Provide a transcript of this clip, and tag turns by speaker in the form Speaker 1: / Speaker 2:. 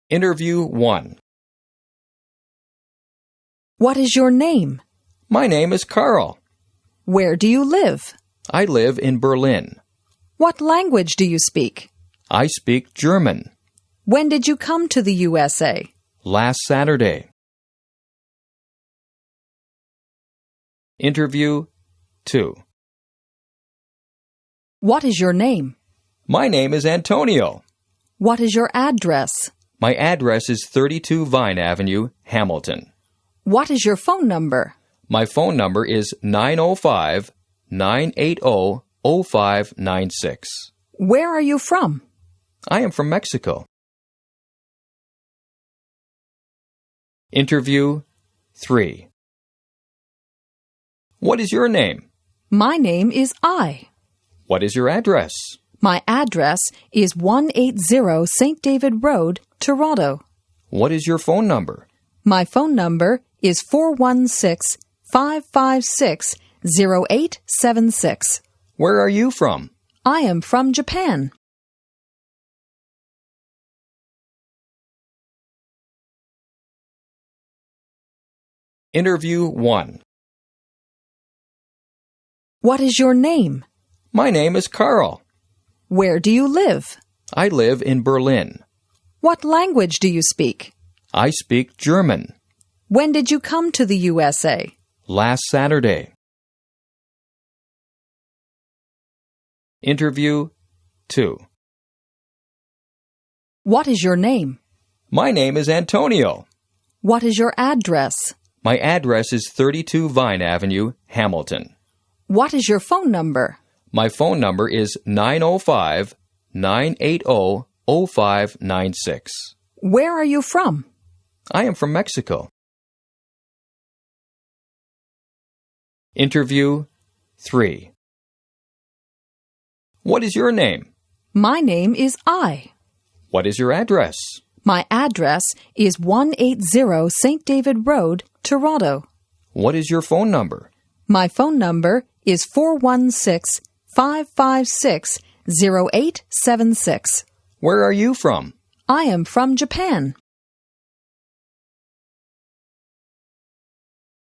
Speaker 1: Interview 1.
Speaker 2: What is your name?
Speaker 1: My name is Carl.
Speaker 2: Where do you live?
Speaker 1: I live in Berlin.
Speaker 2: What language do you speak?
Speaker 1: I speak German.
Speaker 2: When did you come to the USA?
Speaker 1: Last Saturday. Interview 2.
Speaker 2: What is your name?
Speaker 1: My name is Antonio.
Speaker 2: What is your address?
Speaker 1: My address is 32 Vine Avenue, Hamilton.
Speaker 2: What is your phone number?
Speaker 1: My phone number is 905-980-0596.
Speaker 2: Where are you from?
Speaker 1: I am from Mexico. Interview 3. What is your name?
Speaker 2: My name is I.
Speaker 1: What is your address?
Speaker 2: My address is 180 St. David Road, Toronto.
Speaker 1: What is your phone number?
Speaker 2: My phone number is 416-556-0876.
Speaker 1: Where are you from?
Speaker 2: I am from Japan.
Speaker 1: Interview 1.
Speaker 2: What is your name?
Speaker 1: My name is Carl.
Speaker 2: Where do you live?
Speaker 1: I live in Berlin.
Speaker 2: What language do you speak?
Speaker 1: I speak German.
Speaker 2: When did you come to the USA?
Speaker 1: Last Saturday. Interview 2.
Speaker 2: What is your name?
Speaker 1: My name is Antonio.
Speaker 2: What is your address?
Speaker 1: My address is 32 Vine Avenue, Hamilton.
Speaker 2: What is your phone number?
Speaker 1: My phone number is 905-980-0596.
Speaker 2: Where are you from?
Speaker 1: I am from Mexico. Interview 3. What is your name?
Speaker 2: My name is I.
Speaker 1: What is your address?
Speaker 2: My address is 180 St. David Road, Toronto.
Speaker 1: What is your phone number?
Speaker 2: My phone number is 416-556-0876.
Speaker 1: Where are you from?
Speaker 2: I am from Japan.